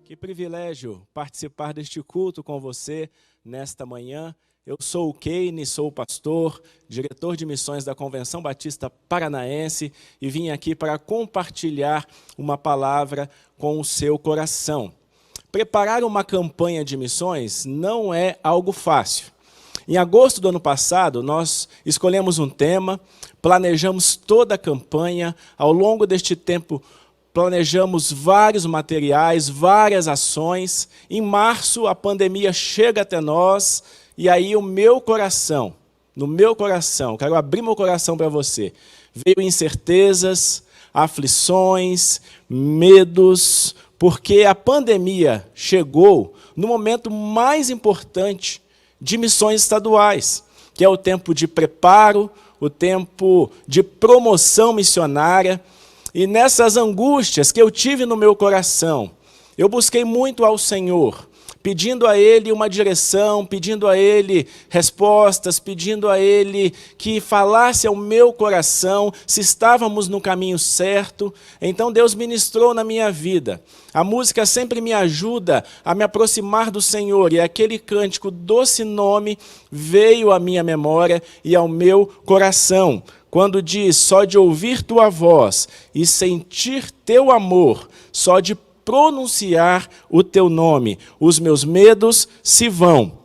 Que privilégio participar deste culto com você nesta manhã. Eu sou o Keine, sou o pastor, diretor de missões da Convenção Batista Paranaense e vim aqui para compartilhar uma palavra com o seu coração. Preparar uma campanha de missões não é algo fácil. Em agosto do ano passado, nós escolhemos um tema, planejamos toda a campanha. Ao longo deste tempo, planejamos vários materiais, várias ações. Em março, a pandemia chega até nós, e aí no meu coração, quero abrir meu coração para você, veio incertezas, aflições, medos, porque a pandemia chegou no momento mais importante de missões estaduais, que é o tempo de preparo, o tempo de promoção missionária. E nessas angústias que eu tive no meu coração, eu busquei muito ao Senhor, pedindo a Ele uma direção, pedindo a Ele respostas, pedindo a Ele que falasse ao meu coração se estávamos no caminho certo. Então Deus ministrou na minha vida. A música sempre me ajuda a me aproximar do Senhor, e aquele cântico Doce Nome veio à minha memória e ao meu coração. Quando diz, só de ouvir tua voz e sentir teu amor, só de pronunciar o teu nome, os meus medos se vão,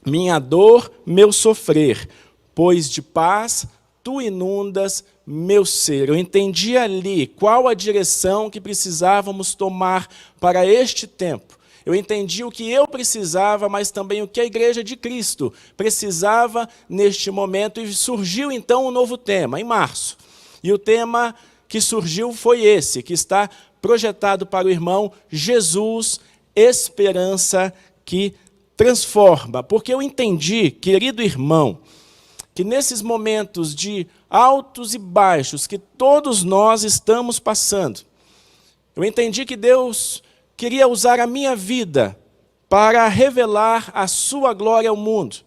minha dor, meu sofrer, pois de paz tu inundas meu ser. Eu entendi ali qual a direção que precisávamos tomar para este tempo. Eu entendi o que eu precisava, mas também o que a Igreja de Cristo precisava neste momento. E surgiu então um novo tema, em março. E o tema que surgiu foi esse, que está projetado para o irmão: Jesus, esperança que transforma. Porque eu entendi, querido irmão, que nesses momentos de altos e baixos que todos nós estamos passando, eu entendi que Deus queria usar a minha vida para revelar a sua glória ao mundo.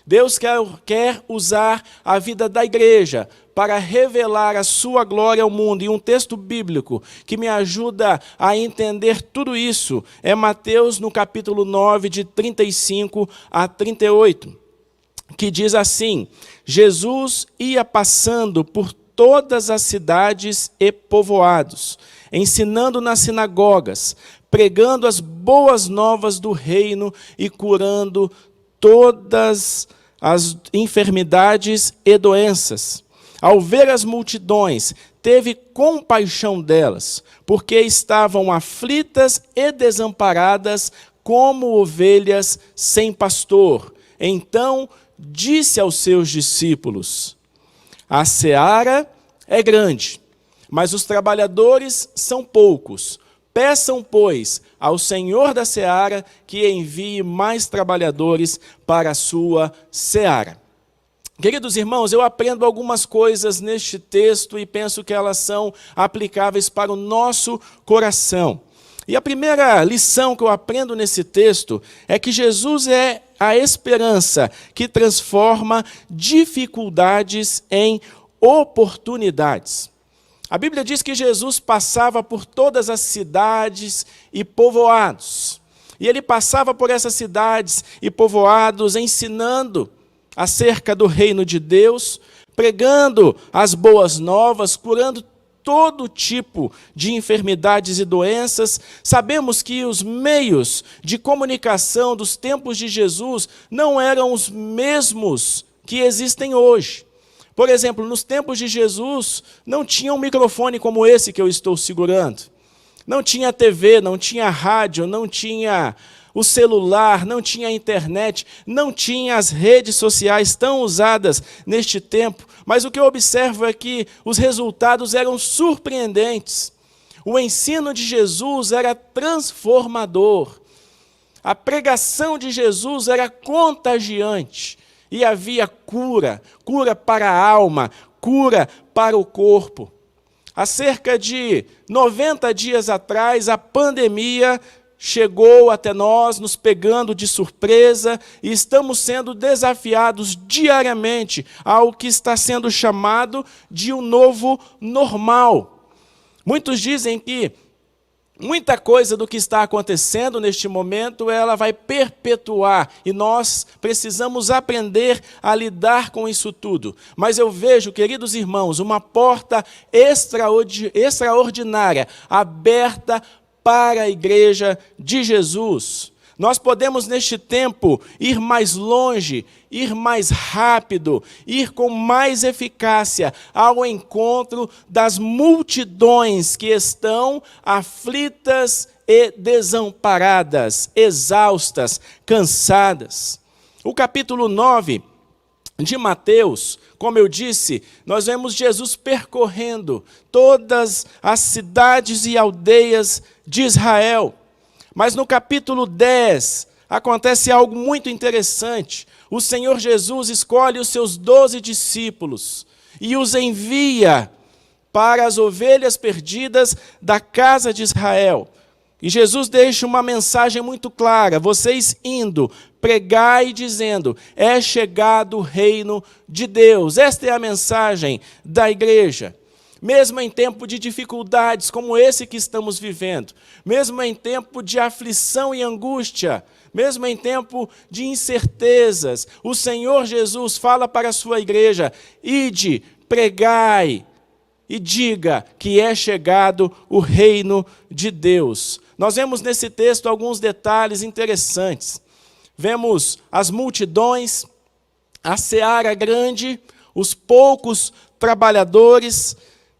Deus quer usar a vida da igreja para revelar a sua glória ao mundo. E um texto bíblico que me ajuda a entender tudo isso é Mateus, no capítulo 9, de 35 a 38, que diz assim: Jesus ia passando por todas as cidades e povoados, ensinando nas sinagogas, pregando as boas novas do reino e curando todas as enfermidades e doenças. Ao ver as multidões, teve compaixão delas, porque estavam aflitas e desamparadas como ovelhas sem pastor. Então disse aos seus discípulos: a seara é grande, mas os trabalhadores são poucos. Peçam, pois, ao Senhor da seara que envie mais trabalhadores para a sua seara. Queridos irmãos, eu aprendo algumas coisas neste texto e penso que elas são aplicáveis para o nosso coração. E a primeira lição que eu aprendo nesse texto é que Jesus é a esperança que transforma dificuldades em oportunidades. A Bíblia diz que Jesus passava por todas as cidades e povoados. E ele passava por essas cidades e povoados ensinando acerca do reino de Deus, pregando as boas novas, curando todo tipo de enfermidades e doenças. Sabemos que os meios de comunicação dos tempos de Jesus não eram os mesmos que existem hoje. Por exemplo, nos tempos de Jesus, não tinha um microfone como esse que eu estou segurando. Não tinha TV, não tinha rádio, não tinha o celular, não tinha internet, não tinha as redes sociais tão usadas neste tempo. Mas o que eu observo é que os resultados eram surpreendentes. O ensino de Jesus era transformador. A pregação de Jesus era contagiante. E havia cura para a alma, cura para o corpo. Há cerca de 90 dias atrás, a pandemia chegou até nós, nos pegando de surpresa, e estamos sendo desafiados diariamente ao que está sendo chamado de um novo normal. Muitos dizem que Muita coisa do que está acontecendo neste momento, ela vai perpetuar, e nós precisamos aprender a lidar com isso tudo. Mas eu vejo, queridos irmãos, uma porta extraordinária aberta para a igreja de Jesus. Nós podemos, neste tempo, ir mais longe, ir mais rápido, ir com mais eficácia ao encontro das multidões que estão aflitas e desamparadas, exaustas, cansadas. O capítulo 9 de Mateus, como eu disse, nós vemos Jesus percorrendo todas as cidades e aldeias de Israel. Mas no capítulo 10, acontece algo muito interessante. O Senhor Jesus escolhe os seus 12 discípulos e os envia para as ovelhas perdidas da casa de Israel. E Jesus deixa uma mensagem muito clara: vocês indo, pregai dizendo, é chegado o reino de Deus. Esta é a mensagem da igreja. Mesmo em tempo de dificuldades como esse que estamos vivendo, mesmo em tempo de aflição e angústia, mesmo em tempo de incertezas, o Senhor Jesus fala para a sua igreja: ide, pregai e diga que é chegado o reino de Deus. Nós vemos nesse texto alguns detalhes interessantes. Vemos as multidões, a seara grande, os poucos trabalhadores.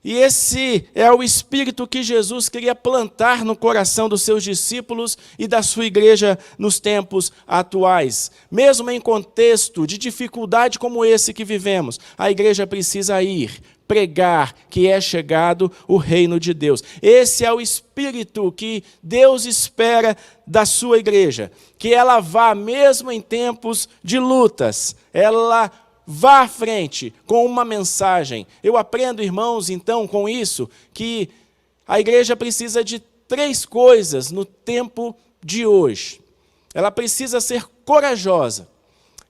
E esse é o espírito que Jesus queria plantar no coração dos seus discípulos e da sua igreja nos tempos atuais. Mesmo em contexto de dificuldade como esse que vivemos, a igreja precisa ir, pregar que é chegado o reino de Deus. Esse é o espírito que Deus espera da sua igreja, que ela vá mesmo em tempos de lutas, ela vá à frente com uma mensagem. Eu aprendo, irmãos, então, com isso, que a igreja precisa de 3 coisas no tempo de hoje. Ela precisa ser corajosa,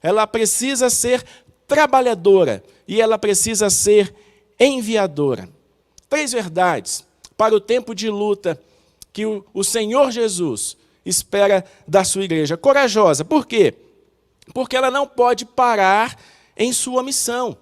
ela precisa ser trabalhadora e ela precisa ser enviadora. 3 verdades para o tempo de luta que o Senhor Jesus espera da sua igreja. Corajosa, por quê? Porque ela não pode parar em sua missão.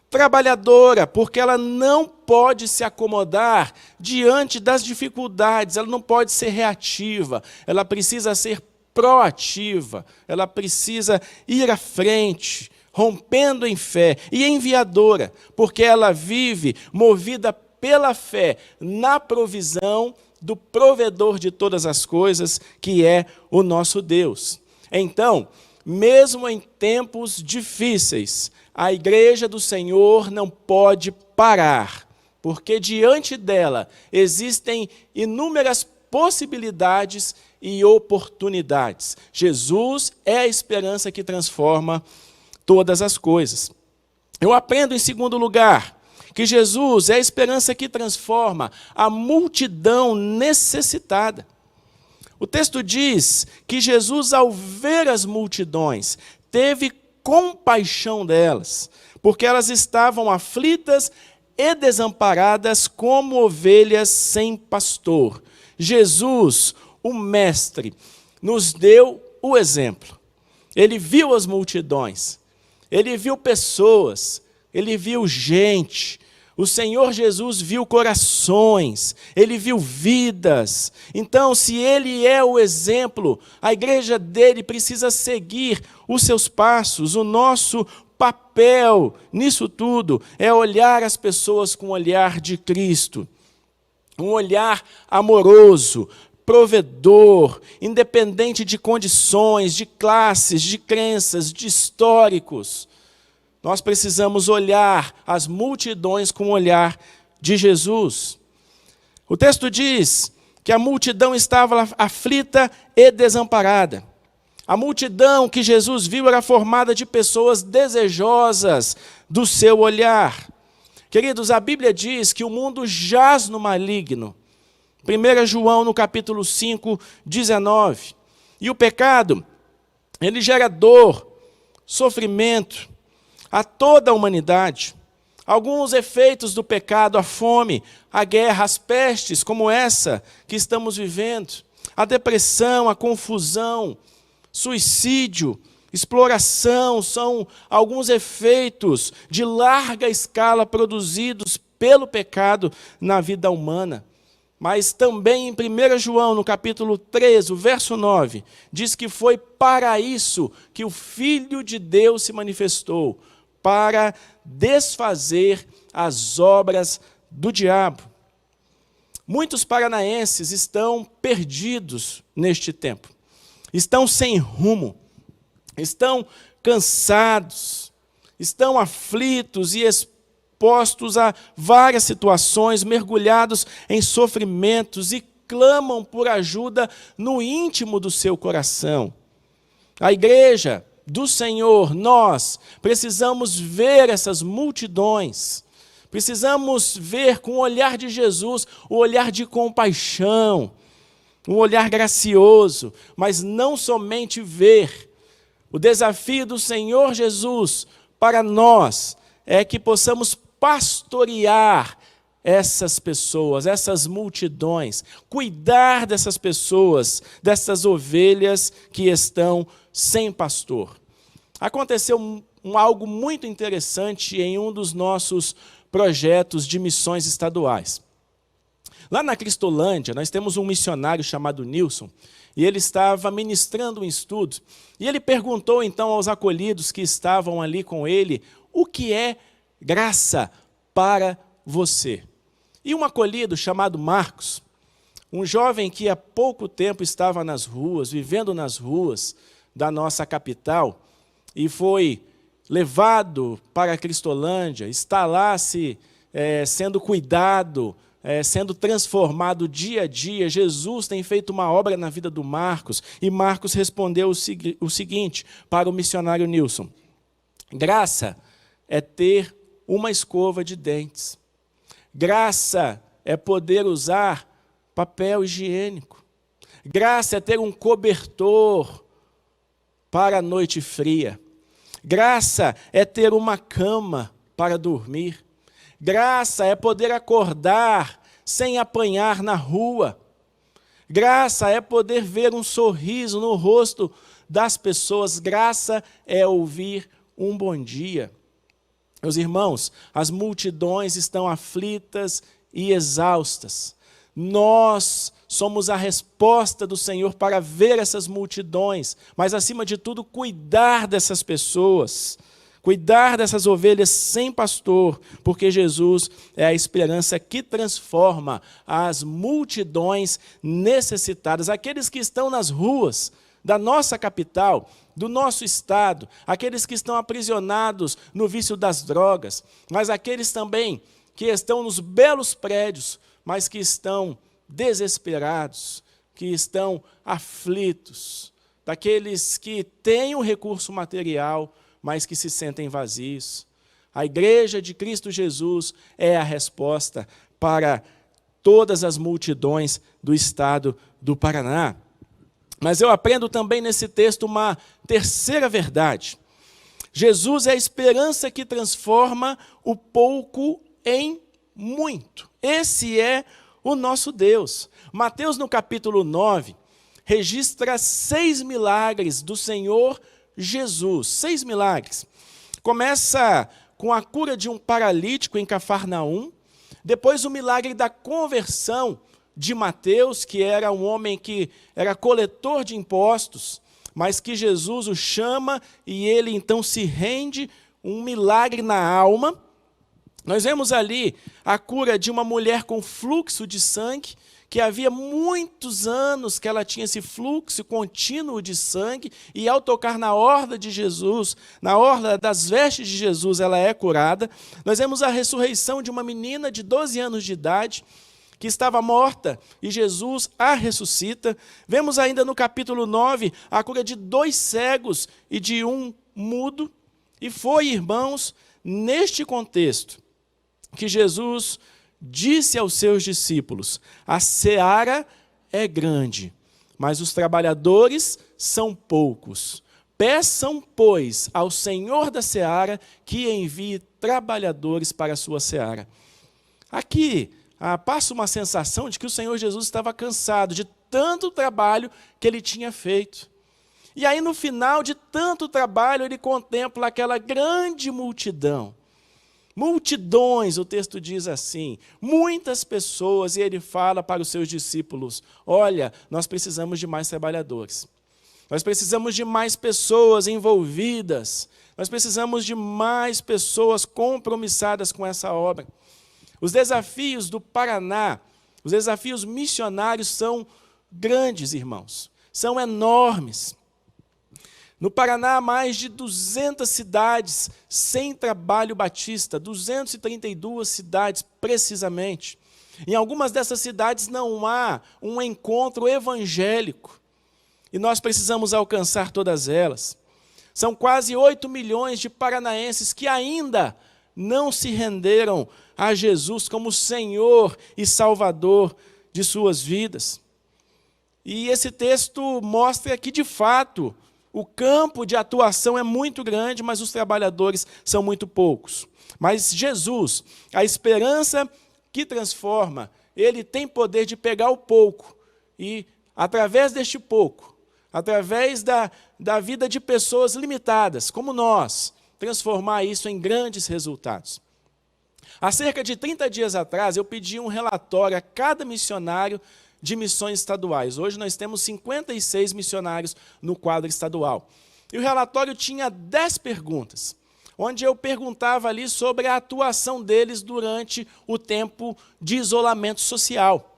Trabalhadora, porque ela não pode se acomodar diante das dificuldades, ela não pode ser reativa, ela precisa ser proativa, ela precisa ir à frente, rompendo em fé. E enviadora, porque ela vive movida pela fé na provisão do provedor de todas as coisas, que é o nosso Deus. Então, mesmo em tempos difíceis, a igreja do Senhor não pode parar, porque diante dela existem inúmeras possibilidades e oportunidades. Jesus é a esperança que transforma todas as coisas. Eu aprendo, em segundo lugar, que Jesus é a esperança que transforma a multidão necessitada. O texto diz que Jesus, ao ver as multidões, teve compaixão delas, porque elas estavam aflitas e desamparadas como ovelhas sem pastor. Jesus, o Mestre, nos deu o exemplo. Ele viu as multidões, ele viu pessoas, ele viu gente. O Senhor Jesus viu corações, ele viu vidas. Então, se ele é o exemplo, a igreja dele precisa seguir os seus passos. O nosso papel nisso tudo é olhar as pessoas com o olhar de Cristo. Um olhar amoroso, provedor, independente de condições, de classes, de crenças, de históricos. Nós precisamos olhar as multidões com o olhar de Jesus. O texto diz que a multidão estava aflita e desamparada. A multidão que Jesus viu era formada de pessoas desejosas do seu olhar. Queridos, a Bíblia diz que o mundo jaz no maligno. 1 João, no capítulo 5, 19. E o pecado, ele gera dor, sofrimento a toda a humanidade. Alguns efeitos do pecado, a fome, a guerra, as pestes, como essa que estamos vivendo, a depressão, a confusão, suicídio, exploração, são alguns efeitos de larga escala produzidos pelo pecado na vida humana. Mas também em 1 João, no capítulo 3, o verso 9, diz que foi para isso que o Filho de Deus se manifestou, para desfazer as obras do diabo. Muitos paranaenses estão perdidos neste tempo, estão sem rumo, estão cansados, estão aflitos e expostos a várias situações, mergulhados em sofrimentos e clamam por ajuda no íntimo do seu coração. A igreja do Senhor, nós precisamos ver essas multidões, precisamos ver com o olhar de Jesus, o olhar de compaixão, um olhar gracioso, mas não somente ver. O desafio do Senhor Jesus para nós é que possamos pastorear essas pessoas, essas multidões, cuidar dessas pessoas, dessas ovelhas que estão sem pastor. Aconteceu algo muito interessante em um dos nossos projetos de missões estaduais. Lá na Cristolândia, nós temos um missionário chamado Nilson, e ele estava ministrando um estudo, e ele perguntou então aos acolhidos que estavam ali com ele, o que é graça para você? E um acolhido chamado Marcos, um jovem que há pouco tempo estava nas ruas, vivendo nas ruas da nossa capital, e foi levado para a Cristolândia, está lá sendo cuidado, sendo transformado dia a dia. Jesus tem feito uma obra na vida do Marcos, e Marcos respondeu o seguinte para o missionário Nilson: graça é ter uma escova de dentes. Graça é poder usar papel higiênico. Graça é ter um cobertor para a noite fria. Graça é ter uma cama para dormir. Graça é poder acordar sem apanhar na rua. Graça é poder ver um sorriso no rosto das pessoas. Graça é ouvir um bom dia. Meus irmãos, as multidões estão aflitas e exaustas. Nós somos a resposta do Senhor para ver essas multidões, mas, acima de tudo, cuidar dessas pessoas, cuidar dessas ovelhas sem pastor, porque Jesus é a esperança que transforma as multidões necessitadas, aqueles que estão nas ruas da nossa capital, do nosso estado, aqueles que estão aprisionados no vício das drogas, mas aqueles também que estão nos belos prédios, mas que estão desesperados, que estão aflitos, daqueles que têm o recurso material, mas que se sentem vazios. A Igreja de Cristo Jesus é a resposta para todas as multidões do estado do Paraná. Mas eu aprendo também nesse texto uma terceira verdade. Jesus é a esperança que transforma o pouco em muito. Esse é o nosso Deus. Mateus, no capítulo 9, registra 6 milagres do Senhor Jesus. 6 milagres. Começa com a cura de um paralítico em Cafarnaum, depois o milagre da conversão de Mateus, que era um homem que era coletor de impostos, mas que Jesus o chama e ele então se rende, um milagre na alma. Nós vemos ali a cura de uma mulher com fluxo de sangue, que havia muitos anos que ela tinha esse fluxo contínuo de sangue, e ao tocar na orla de Jesus, na orla das vestes de Jesus, ela é curada. Nós vemos a ressurreição de uma menina de 12 anos de idade, que estava morta, e Jesus a ressuscita. Vemos ainda no capítulo 9, a cura de 2 cegos e de um mudo. E foi, irmãos, neste contexto, que Jesus disse aos seus discípulos: a seara é grande, mas os trabalhadores são poucos. Peçam, pois, ao Senhor da seara que envie trabalhadores para a sua seara. Aqui passa uma sensação de que o Senhor Jesus estava cansado de tanto trabalho que ele tinha feito. E aí, no final de tanto trabalho, ele contempla aquela grande multidão. Multidões, o texto diz assim, muitas pessoas, e ele fala para os seus discípulos, olha, nós precisamos de mais trabalhadores. Nós precisamos de mais pessoas envolvidas. Nós precisamos de mais pessoas compromissadas com essa obra. Os desafios do Paraná, os desafios missionários são grandes, irmãos. São enormes. No Paraná, há mais de 200 cidades sem trabalho batista, 232 cidades precisamente. Em algumas dessas cidades não há um encontro evangélico. E nós precisamos alcançar todas elas. São quase 8 milhões de paranaenses que ainda não se renderam a Jesus como Senhor e Salvador de suas vidas. E esse texto mostra que, de fato, o campo de atuação é muito grande, mas os trabalhadores são muito poucos. Mas Jesus, a esperança que transforma, ele tem poder de pegar o pouco e, através deste pouco, através da vida de pessoas limitadas, como nós, transformar isso em grandes resultados. Há cerca de 30 dias atrás, eu pedi um relatório a cada missionário de missões estaduais. Hoje nós temos 56 missionários no quadro estadual. E o relatório tinha 10 perguntas, onde eu perguntava ali sobre a atuação deles durante o tempo de isolamento social.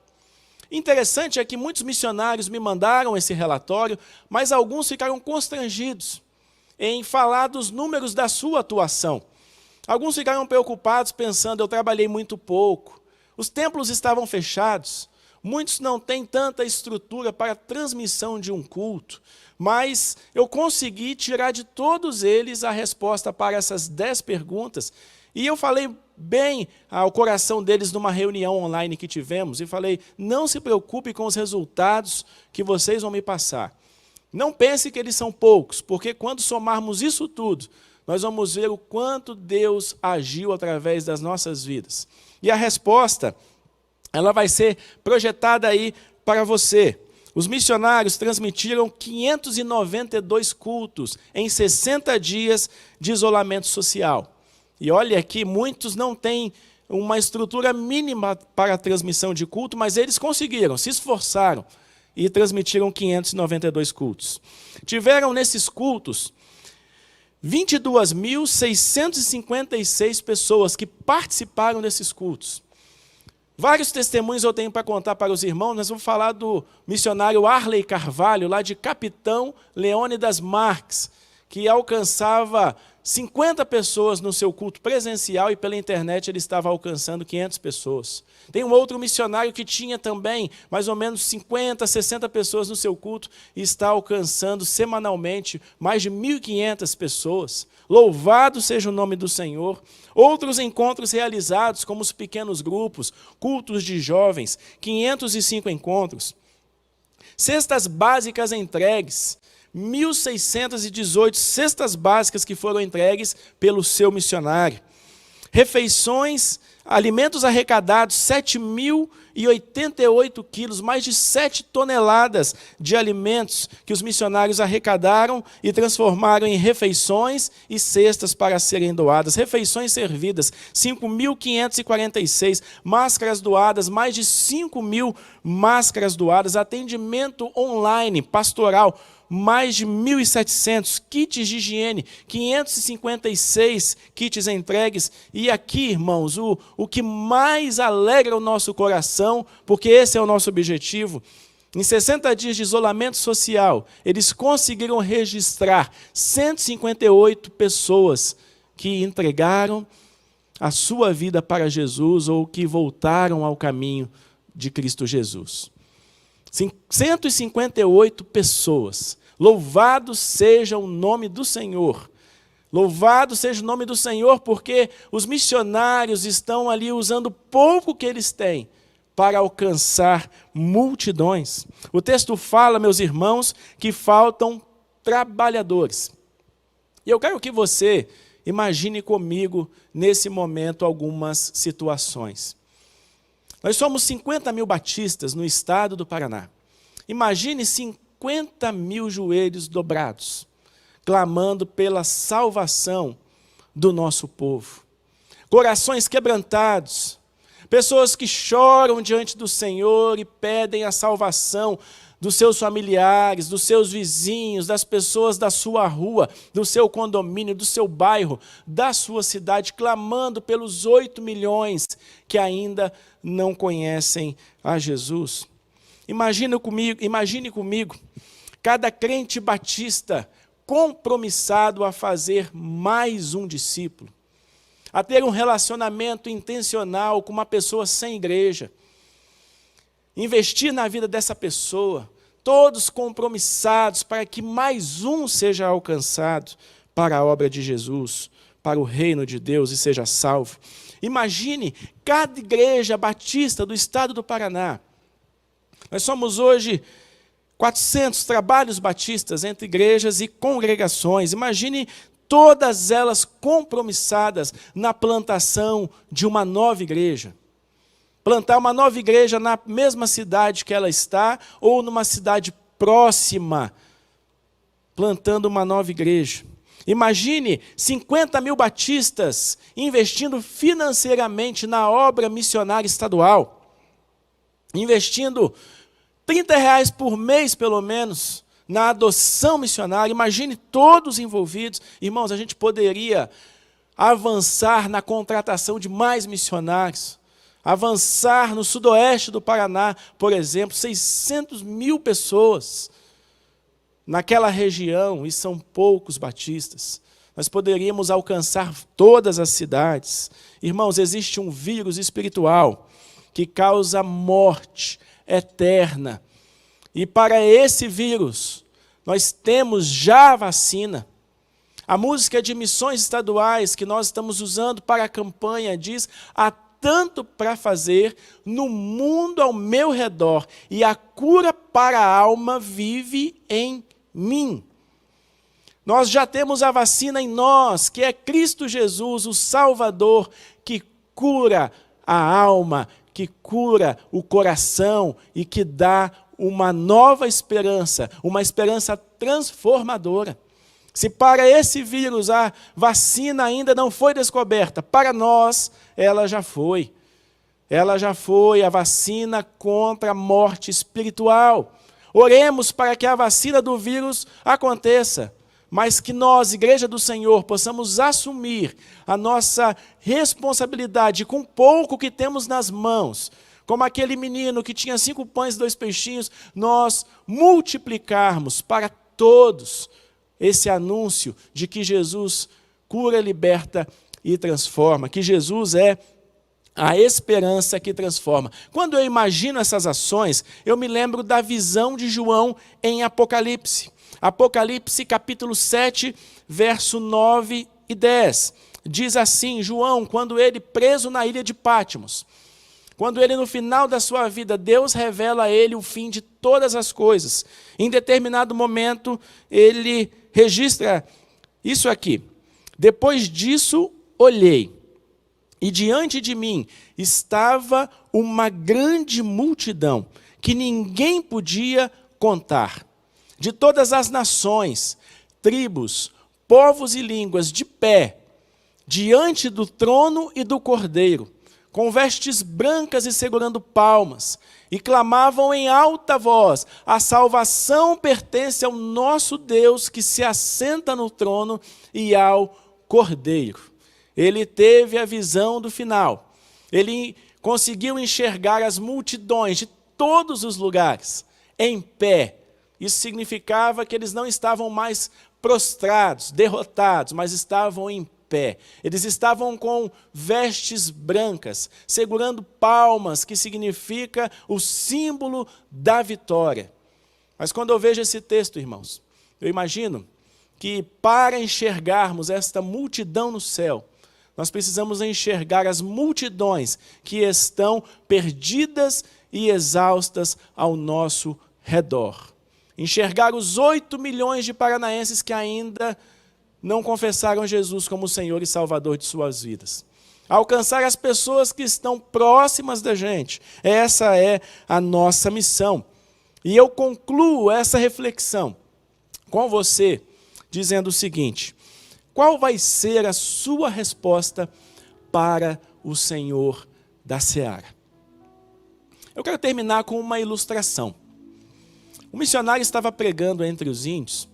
Interessante é que muitos missionários me mandaram esse relatório, mas alguns ficaram constrangidos em falar dos números da sua atuação. Alguns ficaram preocupados pensando, eu trabalhei muito pouco, os templos estavam fechados, muitos não têm tanta estrutura para a transmissão de um culto, mas eu consegui tirar de todos eles a resposta para essas 10 perguntas, e eu falei bem ao coração deles numa reunião online que tivemos, e falei, não se preocupe com os resultados que vocês vão me passar. Não pense que eles são poucos, porque quando somarmos isso tudo, nós vamos ver o quanto Deus agiu através das nossas vidas. E a resposta, ela vai ser projetada aí para você. Os missionários transmitiram 592 cultos em 60 dias de isolamento social. E olha aqui, muitos não têm uma estrutura mínima para a transmissão de culto, mas eles conseguiram, se esforçaram e transmitiram 592 cultos. Tiveram nesses cultos 22.656 pessoas que participaram desses cultos. Vários testemunhos eu tenho para contar para os irmãos, mas vou falar do missionário Arley Carvalho, lá de Capitão Leônidas Marques, que alcançava 50 pessoas no seu culto presencial e pela internet ele estava alcançando 500 pessoas. Tem um outro missionário que tinha também mais ou menos 50, 60 pessoas no seu culto e está alcançando semanalmente mais de 1.500 pessoas. Louvado seja o nome do Senhor. Outros encontros realizados, como os pequenos grupos, cultos de jovens, 505 encontros. Cestas básicas entregues. 1.618 cestas básicas que foram entregues pelo seu missionário. Refeições, alimentos arrecadados, 7.088 quilos, mais de 7 toneladas de alimentos que os missionários arrecadaram e transformaram em refeições e cestas para serem doadas. Refeições servidas, 5.546, máscaras doadas, mais de 5.000 máscaras doadas, atendimento online, pastoral, mais de 1.700 kits de higiene, 556 kits entregues. E aqui, irmãos, o que mais alegra o nosso coração, porque esse é o nosso objetivo, em 60 dias de isolamento social, eles conseguiram registrar 158 pessoas que entregaram a sua vida para Jesus ou que voltaram ao caminho de Cristo Jesus. 158 pessoas. Louvado seja o nome do Senhor. Louvado seja o nome do Senhor, porque os missionários estão ali usando o pouco que eles têm para alcançar multidões. O texto fala, meus irmãos, que faltam trabalhadores. E eu quero que você imagine comigo, nesse momento, algumas situações. Nós somos 50 mil batistas no estado do Paraná. Imagine 50 mil joelhos dobrados, clamando pela salvação do nosso povo. Corações quebrantados, pessoas que choram diante do Senhor e pedem a salvação dos seus familiares, dos seus vizinhos, das pessoas da sua rua, do seu condomínio, do seu bairro, da sua cidade, clamando pelos 8 milhões que ainda não conhecem a Jesus. Imagine comigo, cada crente batista compromissado a fazer mais um discípulo, a ter um relacionamento intencional com uma pessoa sem igreja, investir na vida dessa pessoa, todos compromissados para que mais um seja alcançado para a obra de Jesus, para o reino de Deus e seja salvo. Imagine cada igreja batista do estado do Paraná. Nós somos hoje 400 trabalhos batistas entre igrejas e congregações. Imagine todas elas compromissadas na plantação de uma nova igreja. Plantar uma nova igreja na mesma cidade que ela está ou numa cidade próxima, plantando uma nova igreja. Imagine 50 mil batistas investindo financeiramente na obra missionária estadual, investindo R$30 por mês, pelo menos, na adoção missionária. Imagine todos envolvidos. Irmãos, a gente poderia avançar na contratação de mais missionários, avançar no sudoeste do Paraná, por exemplo, 600 mil pessoas naquela região, e são poucos batistas. Nós poderíamos alcançar todas as cidades. Irmãos, existe um vírus espiritual que causa morte eterna. E para esse vírus, nós temos já a vacina. A música de missões estaduais que nós estamos usando para a campanha diz: há tanto para fazer no mundo ao meu redor, e a cura para a alma vive em mim. Nós já temos a vacina em nós, que é Cristo Jesus, o Salvador, que cura a alma, que cura o coração e que dá uma nova esperança, uma esperança transformadora. Se para esse vírus a vacina ainda não foi descoberta, para nós ela já foi. Ela já foi a vacina contra a morte espiritual. Oremos para que a vacina do vírus aconteça, mas que nós, Igreja do Senhor, possamos assumir a nossa responsabilidade com pouco que temos nas mãos, como aquele menino que tinha 5 pães e 2 peixinhos, nós multiplicarmos para todos esse anúncio de que Jesus cura, liberta e transforma, que Jesus é a esperança que transforma. Quando eu imagino essas ações, eu me lembro da visão de João em Apocalipse. Apocalipse capítulo 7, verso 9 e 10. Diz assim, João, quando ele preso na ilha de Patmos, quando ele no final da sua vida, Deus revela a ele o fim de todas as coisas. Em determinado momento, ele registra isso aqui. Depois disso, olhei, e diante de mim estava uma grande multidão, que ninguém podia contar, de todas as nações, tribos, povos e línguas, de pé, diante do trono e do Cordeiro, com vestes brancas e segurando palmas, e clamavam em alta voz: a salvação pertence ao nosso Deus que se assenta no trono e ao Cordeiro. Ele teve a visão do final. Ele conseguiu enxergar as multidões de todos os lugares em pé. Isso significava que eles não estavam mais prostrados, derrotados, mas estavam em pé. Eles estavam com vestes brancas, segurando palmas, que significa o símbolo da vitória. Mas quando eu vejo esse texto, irmãos, eu imagino que para enxergarmos esta multidão no céu, nós precisamos enxergar as multidões que estão perdidas e exaustas ao nosso redor. enxergar os 8 milhões de paranaenses que ainda não confessaram Jesus como Senhor e Salvador de suas vidas. Alcançar as pessoas que estão próximas da gente. Essa é a nossa missão. E eu concluo essa reflexão com você, dizendo o seguinte: qual vai ser a sua resposta para o Senhor da Seara? Eu quero terminar com uma ilustração. O missionário estava pregando entre os índios,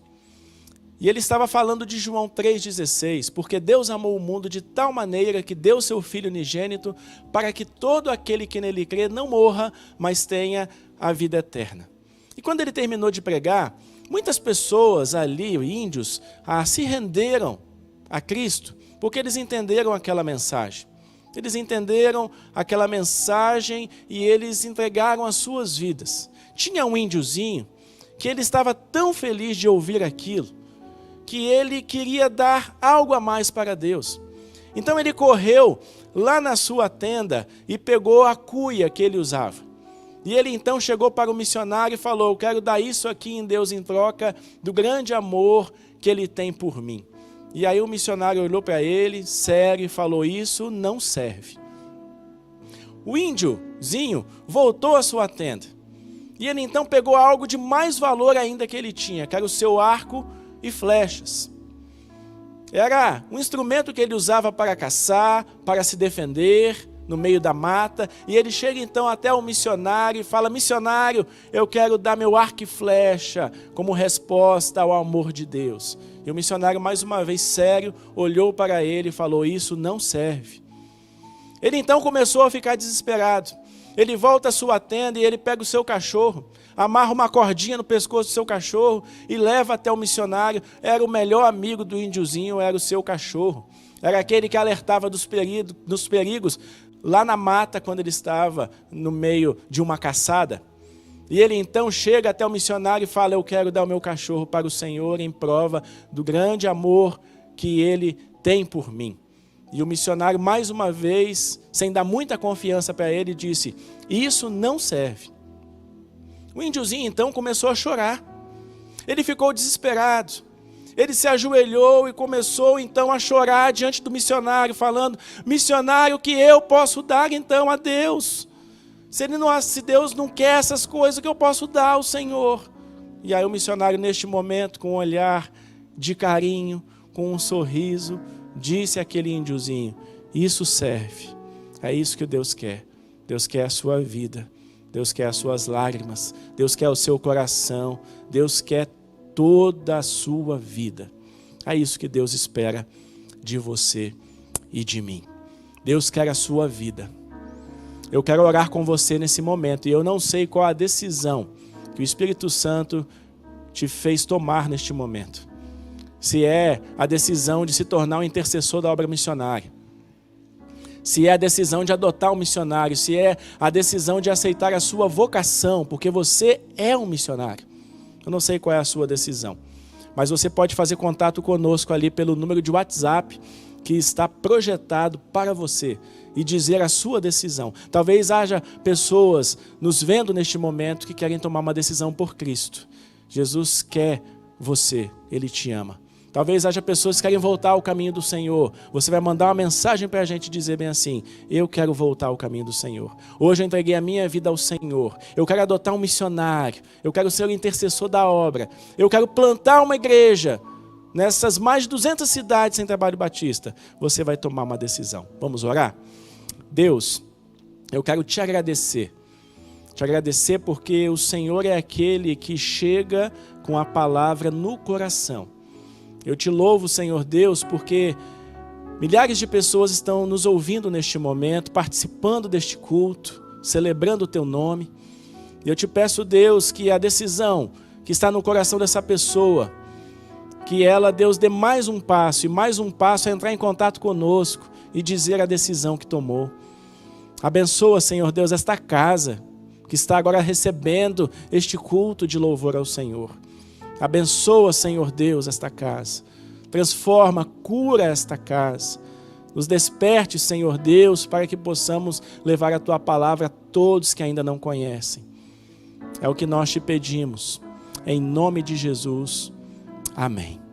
e ele estava falando de João 3,16, porque Deus amou o mundo de tal maneira que deu seu Filho unigênito, para que todo aquele que nele crê não morra, mas tenha a vida eterna. E quando ele terminou de pregar, muitas pessoas ali, índios, se renderam a Cristo, porque eles entenderam aquela mensagem. Eles entenderam aquela mensagem e eles entregaram as suas vidas. Tinha um índiozinho que ele estava tão feliz de ouvir aquilo, que ele queria dar algo a mais para Deus. Então ele correu lá na sua tenda e pegou a cuia que ele usava. E ele então chegou para o missionário e falou: eu quero dar isso aqui em Deus em troca do grande amor que ele tem por mim. E aí o missionário olhou para ele, sério, e falou: isso não serve. O índiozinho voltou à sua tenda. E ele então pegou algo de mais valor ainda que ele tinha, que era o seu arco e flechas. Era um instrumento que ele usava para caçar, para se defender no meio da mata. E ele chega então até o missionário e fala: missionário, eu quero dar meu arco e flecha como resposta ao amor de Deus. E o missionário, mais uma vez sério, olhou para ele e falou: isso não serve. Ele então começou a ficar desesperado. Ele volta à sua tenda e ele pega o seu cachorro, amarra uma cordinha no pescoço do seu cachorro e leva até o missionário. Era o melhor amigo do índiozinho, era o seu cachorro. Era aquele que alertava dos perigos lá na mata quando ele estava no meio de uma caçada. E ele então chega até o missionário e fala: eu quero dar o meu cachorro para o Senhor em prova do grande amor que ele tem por mim. E o missionário, mais uma vez, sem dar muita confiança para ele, disse: isso não serve. O índiozinho então começou a chorar. Ele ficou desesperado. Ele se ajoelhou e começou então a chorar diante do missionário, falando: missionário, o que eu posso dar então a Deus? Se Deus não quer essas coisas, o que eu posso dar ao Senhor? E aí o missionário, neste momento, com um olhar de carinho, com um sorriso, disse àquele índiozinho: isso serve. É isso que Deus quer. Deus quer a sua vida. Deus quer as suas lágrimas. Deus quer o seu coração. Deus quer toda a sua vida. É isso que Deus espera de você e de mim. Deus quer a sua vida. Eu quero orar com você nesse momento. E eu não sei qual a decisão que o Espírito Santo te fez tomar neste momento. Se é a decisão de se tornar um intercessor da obra missionária, se é a decisão de adotar um missionário, se é a decisão de aceitar a sua vocação, porque você é um missionário. Eu não sei qual é a sua decisão, mas você pode fazer contato conosco ali pelo número de WhatsApp que está projetado para você e dizer a sua decisão. Talvez haja pessoas nos vendo neste momento que querem tomar uma decisão por Cristo. Jesus quer você, Ele te ama. Talvez haja pessoas que querem voltar ao caminho do Senhor. Você vai mandar uma mensagem para a gente dizer bem assim: eu quero voltar ao caminho do Senhor. Hoje eu entreguei a minha vida ao Senhor. Eu quero adotar um missionário. Eu quero ser o intercessor da obra. Eu quero plantar uma igreja nessas mais de 200 cidades sem trabalho batista. Você vai tomar uma decisão. Vamos orar? Deus, eu quero te agradecer. Te agradecer porque o Senhor é aquele que chega com a palavra no coração. Eu te louvo, Senhor Deus, porque milhares de pessoas estão nos ouvindo neste momento, participando deste culto, celebrando o teu nome. E eu te peço, Deus, que a decisão que está no coração dessa pessoa, que ela, Deus, dê mais um passo, e mais um passo é entrar em contato conosco e dizer a decisão que tomou. Abençoa, Senhor Deus, esta casa que está agora recebendo este culto de louvor ao Senhor. Abençoa, Senhor Deus, esta casa. Transforma, cura esta casa. Nos desperte, Senhor Deus, para que possamos levar a Tua palavra a todos que ainda não conhecem. É o que nós te pedimos. em nome de Jesus. Amém.